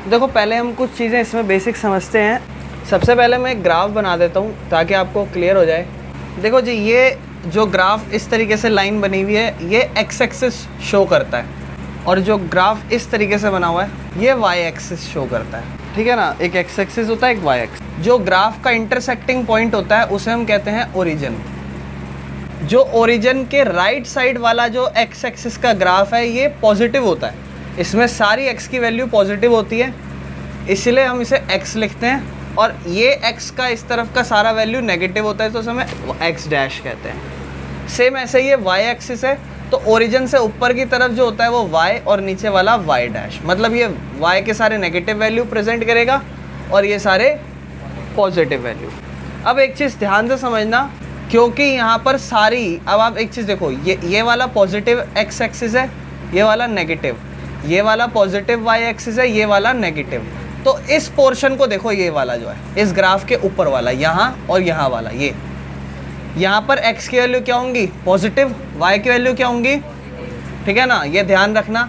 देखो पहले हम कुछ चीज़ें इसमें बेसिक समझते हैं। सबसे पहले मैं एक ग्राफ बना देता हूँ ताकि आपको क्लियर हो जाए। देखो जी, ये जो ग्राफ इस तरीके से लाइन बनी हुई है ये एक्स एक्सिस शो करता है, और जो ग्राफ इस तरीके से बना हुआ है ये वाई एक्सिस शो करता है। ठीक है ना, एक एक्स एक्सिस होता है, एक वाई एक्सिस। जो ग्राफ का इंटरसेक्टिंग पॉइंट होता है उसे हम कहते हैं ओरिजिन। जो ओरिजिन के राइट साइड वाला जो एक्स एक्सिस का ग्राफ है ये पॉजिटिव होता है, इसमें सारी एक्स की वैल्यू पॉजिटिव होती है, इसलिए हम इसे एक्स लिखते हैं। और ये एक्स का इस तरफ का सारा वैल्यू नेगेटिव होता है तो उसे हम एक्स डैश कहते हैं। सेम ऐसे ही ये वाई एक्सिस है, तो ओरिजिन से ऊपर की तरफ जो होता है वो वाई और नीचे वाला वाई डैश, मतलब ये वाई के सारे नेगेटिव वैल्यू प्रेजेंट करेगा और ये सारे पॉजिटिव वैल्यू। अब एक चीज़ ध्यान से समझना, क्योंकि यहाँ पर सारी, अब आप एक चीज़ देखो, ये वाला पॉजिटिव एक्स एक्सिस है, ये वाला नेगेटिव, ये वाला पॉजिटिव वाई एक्सिस है, ये वाला नेगेटिव। तो इस पोर्शन को देखो, ये वाला जो है इस ग्राफ के ऊपर वाला, यहाँ और यहाँ वाला, ये यहाँ पर x की वैल्यू क्या होंगी? पॉजिटिव। y की वैल्यू क्या होंगी? ठीक है ना, ये ध्यान रखना।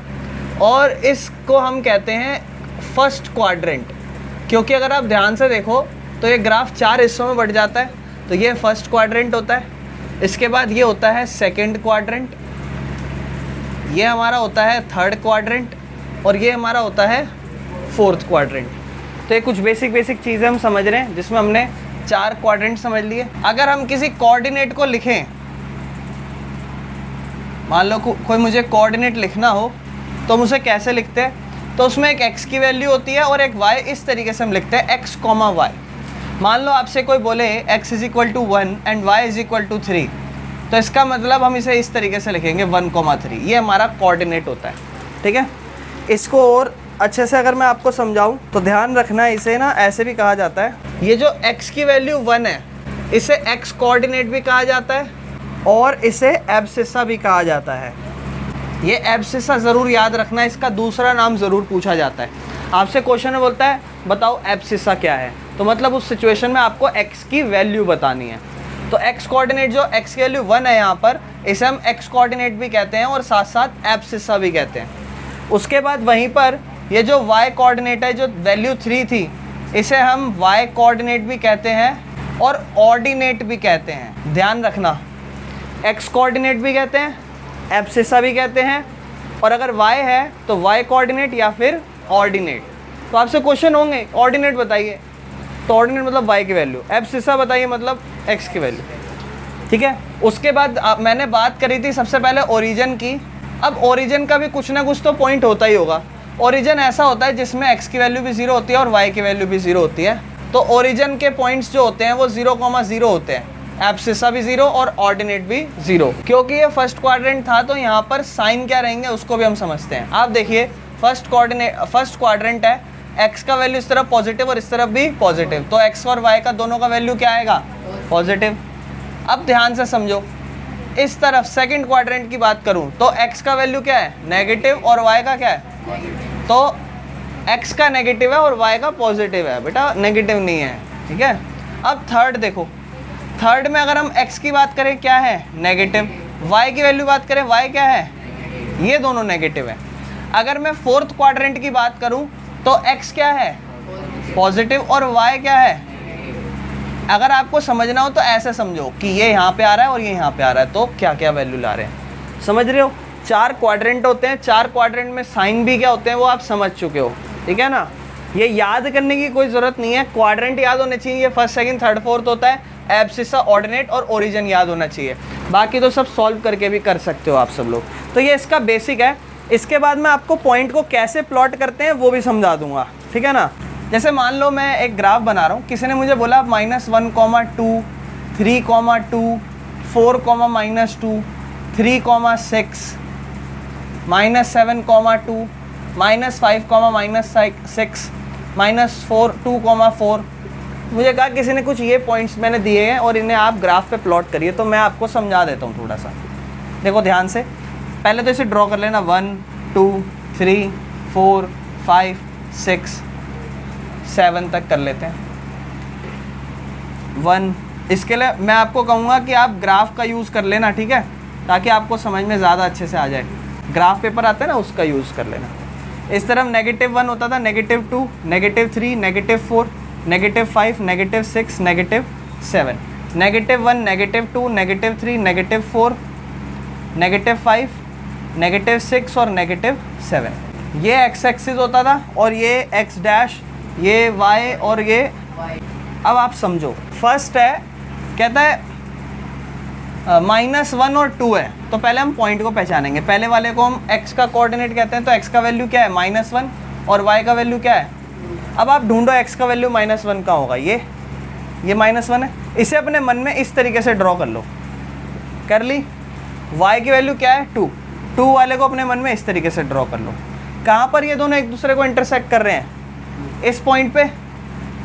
और इसको हम कहते हैं फर्स्ट क्वाड्रेंट, क्योंकि अगर आप ध्यान से देखो तो ये ग्राफ 4 हिस्सों में बढ़ जाता है। तो ये फर्स्ट क्वाड्रेंट होता है, इसके बाद ये होता है सेकंड क्वाड्रेंट, ये हमारा होता है थर्ड क्वाड्रेंट, और ये हमारा होता है फोर्थ क्वाड्रेंट। तो ये कुछ बेसिक चीज़ें हम समझ रहे हैं जिसमें हमने 4 क्वाड्रेंट समझ लिए। अगर हम किसी कोऑर्डिनेट को लिखें, मान लो कोई मुझे कोऑर्डिनेट लिखना हो तो हम उसे कैसे लिखते हैं? तो उसमें एक x की वैल्यू होती है और एक y, इस तरीके से हम लिखते हैं x, y। मान लो आपसे कोई बोले x = 1 एंड y = 3, तो इसका मतलब हम इसे इस तरीके से लिखेंगे 1, 3। ये हमारा कोऑर्डिनेट होता है। ठीक है, इसको और अच्छे से अगर मैं आपको समझाऊं तो ध्यान रखना, इसे ना ऐसे भी कहा जाता है, ये जो x की वैल्यू 1 है इसे x कोऑर्डिनेट भी कहा जाता है और इसे एब्सिसा भी कहा जाता है। ये एब्सिसा ज़रूर याद रखना, इसका दूसरा नाम ज़रूर पूछा जाता है। आपसे क्वेश्चन में बोलता है बताओ एब्सिसा क्या है, तो मतलब उस सिचुएशन में आपको x की वैल्यू बतानी है। तो x कोऑर्डिनेट, जो x की वैल्यू 1 है यहाँ पर, इसे हम x कोऑर्डिनेट भी कहते हैं और साथ साथ एब्सिसा भी कहते हैं। उसके बाद वहीं पर ये जो y कोऑर्डिनेट है, जो वैल्यू 3 थी, इसे हम y कोऑर्डिनेट भी कहते हैं और ऑर्डिनेट भी कहते हैं। ध्यान रखना, x कोऑर्डिनेट भी कहते हैं, एब्सिसा भी कहते हैं, और अगर y है तो y कोऑर्डिनेट या फिर ऑर्डिनेट। तो आपसे क्वेश्चन होंगे ऑर्डिनेट बताइए, तो ऑर्डिनेट मतलब y की वैल्यू, एब्सिसा बताइए मतलब x की वैल्यू। ठीक है, उसके बाद मैंने बात करी थी सबसे पहले ओरिजिन की। अब ओरिजिन का भी कुछ ना कुछ तो पॉइंट होता ही होगा। ओरिजिन ऐसा होता है जिसमें x की वैल्यू भी 0 होती है और y की वैल्यू भी 0 होती है। तो ओरिजिन के पॉइंट्स जो होते हैं वो 0,0 होते हैं, एब्सिसा भी 0 और ऑर्डिनेट भी 0। क्योंकि ये फर्स्ट क्वाड्रेंट था तो यहाँ पर साइन क्या रहेंगे उसको भी हम समझते हैं। आप देखिए, फर्स्ट क्वाड्रेंट है, x का वैल्यू इस तरफ पॉजिटिव और इस तरफ भी पॉजिटिव, तो x और y का दोनों का वैल्यू क्या आएगा? पॉजिटिव। अब ध्यान से समझो, इस तरफ सेकंड क्वाड्रेंट की बात करूं तो x का वैल्यू क्या है? नेगेटिव, और y का क्या है? तो x का नेगेटिव है और y का पॉजिटिव है, बेटा नेगेटिव नहीं है। ठीक है, अब थर्ड देखो, थर्ड में अगर हम x की बात करें क्या है? नेगेटिव। y की वैल्यू बात करें, y क्या है? ये दोनों नेगेटिव है। अगर मैं फोर्थ क्वाड्रेंट की बात करूं तो x क्या है? पॉजिटिव, और y क्या है? अगर आपको समझना हो तो ऐसे समझो कि ये यहाँ पे आ रहा है और ये यहाँ पे आ रहा है, तो क्या क्या वैल्यू ला रहे हैं, समझ रहे हो? 4 क्वाड्रेंट होते हैं, 4 क्वाड्रेंट में साइन भी क्या होते हैं वो आप समझ चुके हो। ठीक है ना, ये याद करने की कोई ज़रूरत नहीं है, क्वाड्रेंट याद होने चाहिए, ये फर्स्ट सेकंड थर्ड फोर्थ होता है, एब्सिसा, ऑर्डिनेट और ओरिजिन याद होना चाहिए। बाकी तो सब सॉल्व करके भी कर सकते हो आप सब लोग। तो ये इसका बेसिक है। इसके बाद मैं आपको पॉइंट को कैसे प्लॉट करते हैं वो भी समझा दूंगा। ठीक है ना, जैसे मान लो मैं एक ग्राफ बना रहा हूँ, किसी ने मुझे बोला -1, 2, 3, 2, 4, -2, 3, 6, -7, 2, -5, -6, -4, 2, 4। मुझे कहा किसी ने कुछ ये पॉइंट्स मैंने दिए हैं और इन्हें आप ग्राफ पे प्लॉट करिए, तो मैं आपको समझा देता हूँ थोड़ा सा। देखो ध्यान से, पहले तो इसे ड्रॉ कर लेना, 1, 2, 3, 4, 5, 6, 7 तक कर लेते हैं। 1, इसके लिए मैं आपको कहूँगा कि आप ग्राफ का यूज़ कर लेना, ठीक है, ताकि आपको समझ में ज़्यादा अच्छे से आ जाए। ग्राफ पेपर आता है ना, उसका यूज़ कर लेना। इस तरफ -1 होता था, -2, -3, -4, -5, -6, -7, -1, -2, -3, -4, -5, -6 और -7। ये x एक्सिस होता था और ये x डैश, ये y और ये। अब आप समझो, फर्स्ट है कहता है -1 और 2 है, तो पहले हम पॉइंट को पहचानेंगे। पहले वाले को हम x का कोऑर्डिनेट कहते हैं, तो x का वैल्यू क्या है -1 और y का वैल्यू क्या है। अब आप ढूंढो x का वैल्यू -1 का होगा, ये -1 है। इसे अपने मन में इस तरीके से ड्रॉ कर लो, कर ली। y की वैल्यू क्या है 2 वाले को अपने मन में इस तरीके से ड्रॉ कर लो। कहाँ पर ये दोनों एक दूसरे को इंटरसेक्ट कर रहे हैं, इस पॉइंट पे।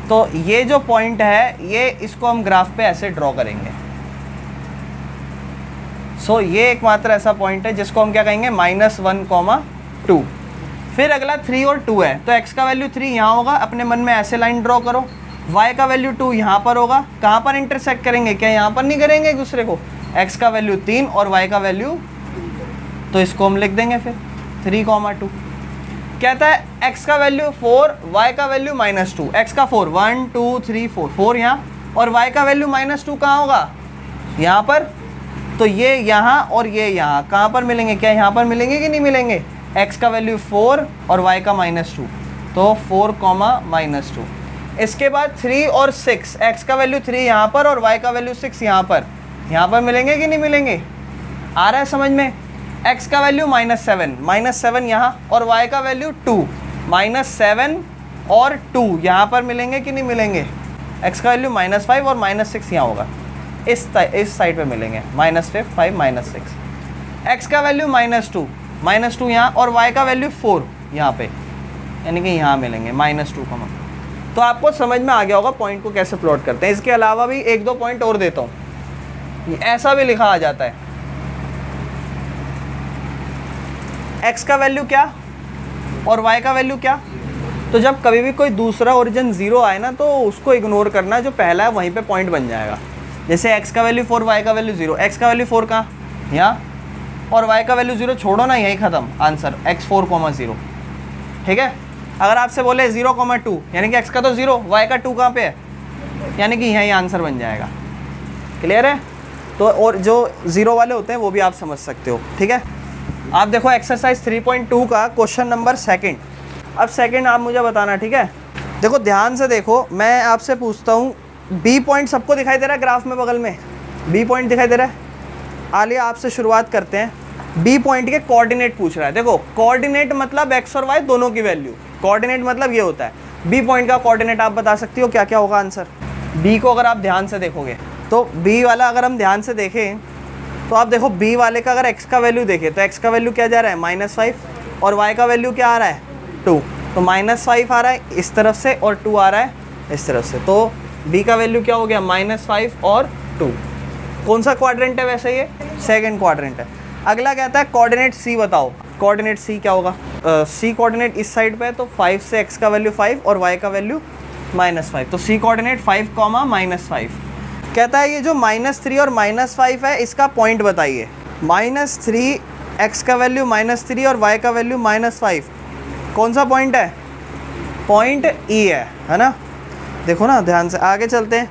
तो ये जो पॉइंट है, ये इसको हम ग्राफ पे ऐसे ड्रॉ करेंगे। सो ये एकमात्र ऐसा पॉइंट है जिसको हम क्या कहेंगे, -1, 2। फिर अगला 3 और 2 है, तो x का वैल्यू 3 यहाँ होगा, अपने मन में ऐसे लाइन ड्रॉ करो। y का वैल्यू 2 यहाँ पर होगा। कहाँ पर इंटरसेक्ट करेंगे, क्या यहाँ पर नहीं करेंगे एक दूसरे को। x का वैल्यू 3 और y का वैल्यू, तो इसको हम लिख देंगे फिर 3, 2। कहता है x का वैल्यू 4, y का वैल्यू -2। x का 4, 1 2 3 4 यहाँ, और y का वैल्यू -2 कहाँ होगा, यहाँ पर। तो ये यहाँ और ये यहाँ कहाँ पर मिलेंगे, क्या यहाँ पर मिलेंगे कि नहीं मिलेंगे। x का वैल्यू 4 और y का -2, तो 4, -2। इसके बाद 3 और 6, x का वैल्यू 3 यहाँ पर और y का वैल्यू 6 यहाँ पर मिलेंगे कि नहीं मिलेंगे। आ रहा है समझ में। x का वैल्यू -7 यहाँ, और y का वैल्यू 2, -7 और 2 यहाँ पर मिलेंगे कि नहीं मिलेंगे। x का वैल्यू -5 और -6 यहाँ होगा, इस साइड पे मिलेंगे, -5, -6। x का वैल्यू -2 यहाँ, और y का वैल्यू 4 यहाँ पे, यानी कि यहाँ मिलेंगे -2, तो आपको समझ में आ गया होगा पॉइंट को कैसे प्लॉट करते हैं। इसके अलावा भी 1-2 पॉइंट और देता हूँ, ऐसा भी लिखा आ जाता है। x का वैल्यू क्या और y का वैल्यू क्या। तो जब कभी भी कोई दूसरा ओरिजिन 0 आए ना, तो उसको इग्नोर करना, जो पहला है वहीं पे पॉइंट बन जाएगा। जैसे x का वैल्यू 4, y का वैल्यू 0। x का वैल्यू 4 कहाँ, यहाँ, और y का वैल्यू 0 छोड़ो ना, यही ख़त्म आंसर, x 4, 0। ठीक है। अगर आपसे बोले 0, 2, यानी कि x का तो 0, y का 2 कहाँ पे है, यानी कि यही आंसर बन जाएगा। क्लियर है। तो और जो 0 वाले होते हैं वो भी आप समझ सकते हो। ठीक है। आप देखो एक्सरसाइज 3.2 का क्वेश्चन नंबर 2। अब सेकंड आप मुझे बताना, ठीक है। देखो ध्यान से देखो, मैं आपसे पूछता हूँ, बी पॉइंट सबको दिखाई दे रहा है ग्राफ में, बगल में बी पॉइंट दिखाई दे रहा है। आलिए आपसे शुरुआत करते हैं। बी पॉइंट के कोऑर्डिनेट पूछ रहा है। देखो कोऑर्डिनेट मतलब एक्स और वाई दोनों की वैल्यू, कोऑर्डिनेट मतलब ये होता है। बी पॉइंट का कोऑर्डिनेट आप बता सकती हो क्या क्या होगा आंसर। बी को अगर आप ध्यान से देखोगे, तो बी वाला अगर हम ध्यान से देखें, तो आप देखो बी वाले का अगर x का वैल्यू देखें, तो x का वैल्यू क्या जा रहा है -5, और y का वैल्यू क्या आ रहा है 2। तो -5 आ रहा है इस तरफ से और 2 आ रहा है इस तरफ से, तो b का वैल्यू क्या हो गया -5 और 2। कौन सा क्वाड्रेंट है वैसे, ये सेकंड क्वाड्रेंट है। अगला कहता है कोऑर्डिनेट c बताओ। कोऑर्डिनेट c क्या होगा, c कोऑर्डिनेट इस साइड पे है, तो 5 से x का वैल्यू 5 और y का वैल्यू -5, तो c कोऑर्डिनेट 5, -5। कहता है ये जो -3 और -5 है, इसका पॉइंट बताइए। -3, x का वैल्यू -3 और y का वैल्यू -5, कौन सा पॉइंट है, पॉइंट E है ना। देखो ना ध्यान से, आगे चलते हैं।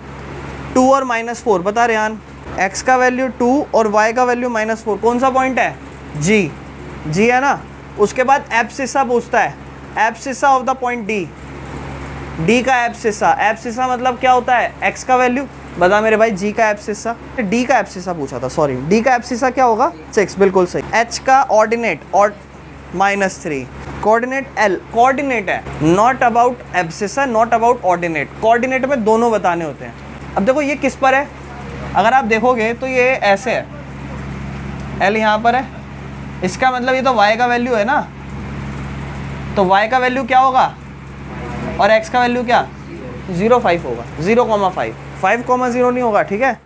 2 और -4 बता रेहान, x का वैल्यू 2 और y का वैल्यू -4, कौन सा पॉइंट है, G है ना। उसके बाद एब्सिसा पूछता है, abscissa of the point D का एब्सिसा मतलब क्या होता है, x का वैल्यू बता मेरे भाई, G का एब्सिसा, D का एब्सिसा पूछा था, सॉरी, D का एब्सिसा क्या होगा 6, बिल्कुल सही। H का ऑर्डिनेट और -3, कोऑर्डिनेट L, कोऑर्डिनेट है, not about abscissa, not about ordinate. Coordinate में दोनों बताने होते हैं। अब देखो ये किस पर है, अगर आप देखोगे तो ये ऐसे है, L यहाँ पर है, इसका मतलब ये तो y का वैल्यू है ना, तो y का वैल्यू क्या होगा और x का वैल्यू क्या 0,5 होगा, 0,5, 5,0 नहीं होगा। ठीक है।